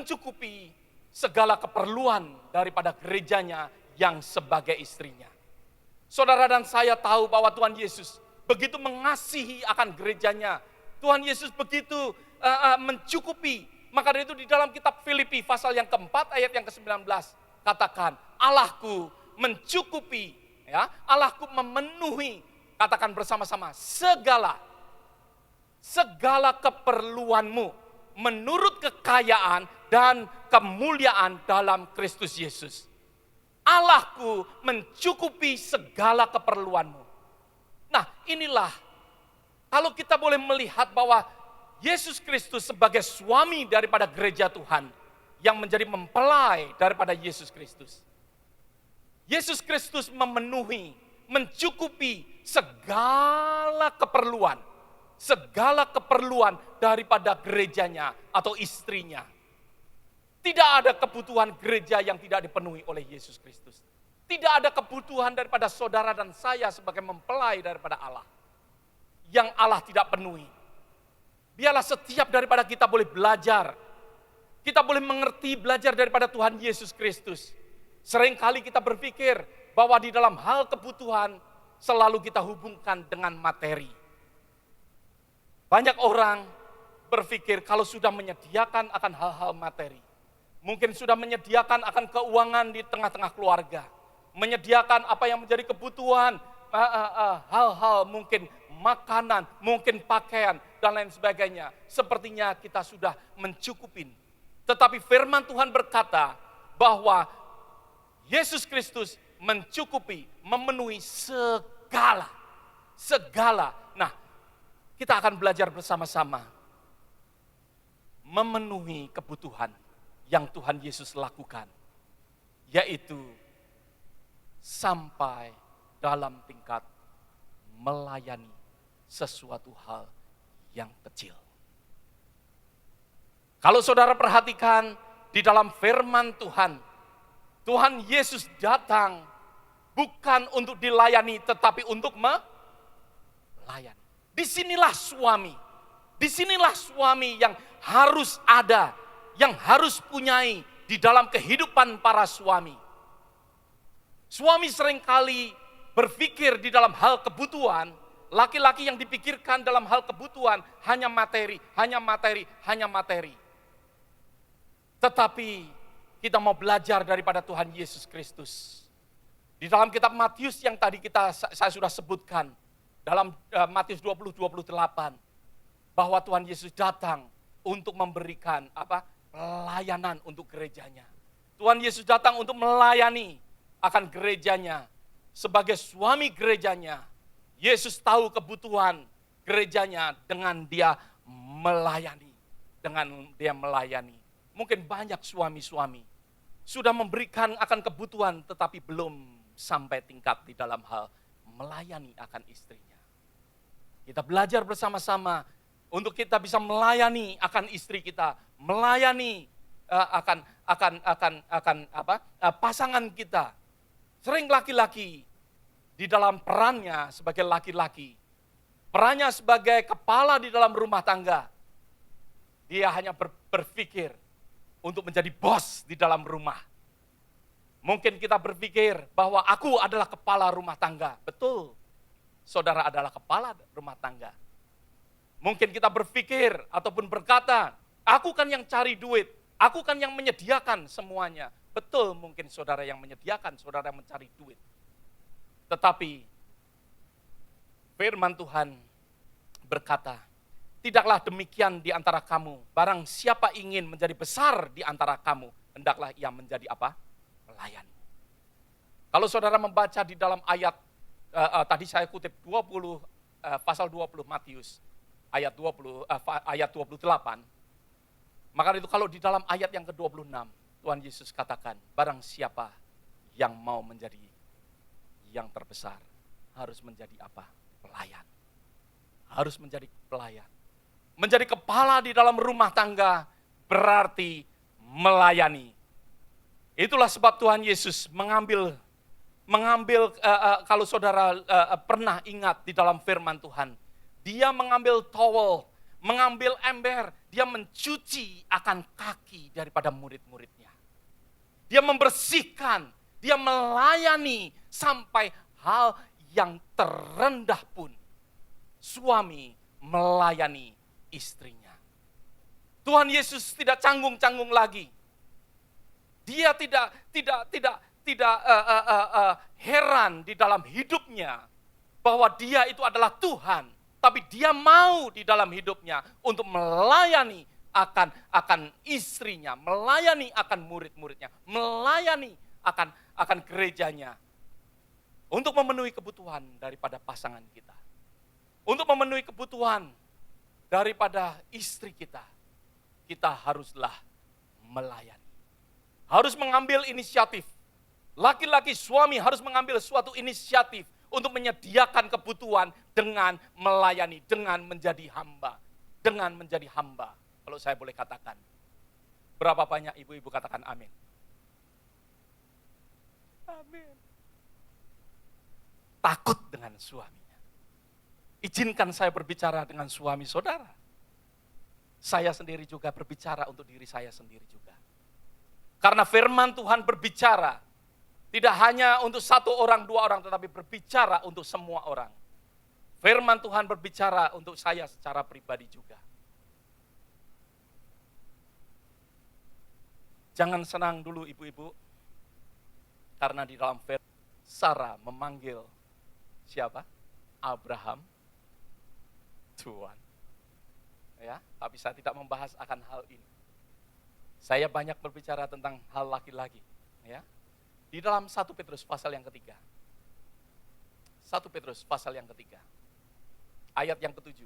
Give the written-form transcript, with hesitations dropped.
mencukupi segala keperluan daripada gerejanya yang sebagai istrinya. Saudara dan saya tahu bahwa Tuhan Yesus begitu mengasihi akan gerejanya. Tuhan Yesus begitu mencukupi. Maka dari itu di dalam kitab Filipi pasal yang keempat ayat yang ke-19 katakan, Allahku mencukupi, ya, Allahku memenuhi, katakan bersama-sama, segala keperluanmu menurut kekayaan dan kemuliaan dalam Kristus Yesus. Allahku mencukupi segala keperluanmu. Nah, inilah kalau kita boleh melihat bahwa Yesus Kristus sebagai suami daripada gereja Tuhan yang menjadi mempelai daripada Yesus Kristus. Yesus Kristus memenuhi, mencukupi segala keperluan daripada gerejanya atau istrinya. Tidak ada kebutuhan gereja yang tidak dipenuhi oleh Yesus Kristus. Tidak ada kebutuhan daripada saudara dan saya sebagai mempelai daripada Allah yang Allah tidak penuhi. Biarlah setiap daripada kita boleh belajar. Kita boleh mengerti, belajar daripada Tuhan Yesus Kristus. Seringkali kita berpikir bahwa di dalam hal kebutuhan selalu kita hubungkan dengan materi. Banyak orang berpikir kalau sudah menyediakan akan hal-hal materi. Mungkin sudah menyediakan akan keuangan di tengah-tengah keluarga. Menyediakan apa yang menjadi kebutuhan, hal-hal mungkin makanan, mungkin pakaian, dan lain sebagainya. Sepertinya kita sudah mencukupin. Tetapi firman Tuhan berkata bahwa Yesus Kristus mencukupi, memenuhi segala. Nah, kita akan belajar bersama-sama memenuhi kebutuhan yang Tuhan Yesus lakukan, yaitu sampai dalam tingkat melayani sesuatu hal yang kecil. Kalau saudara perhatikan di dalam firman Tuhan, Tuhan Yesus datang bukan untuk dilayani tetapi untuk melayani. Disinilah suami yang harus ada, yang harus punyai di dalam kehidupan para suami. Suami seringkali berpikir di dalam hal kebutuhan, laki-laki yang dipikirkan dalam hal kebutuhan hanya materi. Tetapi kita mau belajar daripada Tuhan Yesus Kristus. Di dalam kitab Matius yang tadi saya sudah sebutkan, dalam Matius 20:28, bahwa Tuhan Yesus datang untuk memberikan pelayanan untuk gerejanya. Tuhan Yesus datang untuk melayani akan gerejanya. Sebagai suami gerejanya, Yesus tahu kebutuhan gerejanya dengan dia melayani. Mungkin banyak suami-suami sudah memberikan akan kebutuhan tetapi belum sampai tingkat di dalam hal melayani akan istrinya. Kita belajar bersama-sama untuk kita bisa melayani akan istri kita, melayani akan pasangan kita. Sering laki-laki di dalam perannya sebagai laki-laki, perannya sebagai kepala di dalam rumah tangga, dia hanya berpikir untuk menjadi bos di dalam rumah. Mungkin kita berpikir bahwa aku adalah kepala rumah tangga. Betul, saudara adalah kepala rumah tangga. Mungkin kita berpikir ataupun berkata, aku kan yang cari duit, aku kan yang menyediakan semuanya. Betul, mungkin saudara yang menyediakan, saudara yang mencari duit. Tetapi firman Tuhan berkata, tidaklah demikian di antara kamu. Barang siapa ingin menjadi besar di antara kamu, hendaklah ia menjadi apa? Pelayan. Kalau saudara membaca di dalam ayat, tadi saya kutip pasal 20 Matius, ayat 28, maka itu kalau di dalam ayat yang ke-26, Tuhan Yesus katakan, barang siapa yang mau menjadi yang terbesar, harus menjadi apa? Pelayan. Harus menjadi pelayan. Menjadi kepala di dalam rumah tangga berarti melayani. Itulah sebab Tuhan Yesus mengambil kalau saudara pernah ingat di dalam firman Tuhan, dia mengambil towel, mengambil ember, dia mencuci akan kaki daripada murid-muridnya. Dia membersihkan, dia melayani sampai hal yang terendah pun. Suami melayani istrinya. Tuhan Yesus tidak canggung-canggung lagi. Dia tidak heran di dalam hidupnya bahwa dia itu adalah Tuhan. Tapi dia mau di dalam hidupnya untuk melayani akan istrinya, melayani akan murid-muridnya, melayani akan gerejanya. Untuk memenuhi kebutuhan daripada pasangan kita. Untuk memenuhi kebutuhan daripada istri kita. Kita haruslah melayani. Harus mengambil inisiatif. Laki-laki suami harus mengambil suatu inisiatif untuk menyediakan kebutuhan dengan melayani, dengan menjadi hamba. Dengan menjadi hamba, kalau saya boleh katakan. Berapa banyak ibu-ibu katakan amin? Amin. Takut dengan suaminya. Izinkan saya berbicara dengan suami saudara. Saya sendiri juga berbicara untuk diri saya sendiri juga. Karena firman Tuhan berbicara, tidak hanya untuk satu orang, dua orang, tetapi berbicara untuk semua orang. Firman Tuhan berbicara untuk saya secara pribadi juga. Jangan senang dulu ibu-ibu, karena di dalam firman Sarah memanggil siapa? Abraham, Tuhan. Ya, tapi saya tidak membahas akan hal ini. Saya banyak berbicara tentang hal laki-laki. Ya. Di dalam 1 Petrus pasal yang ketiga. 1 Petrus pasal yang ketiga. Ayat yang ke-7.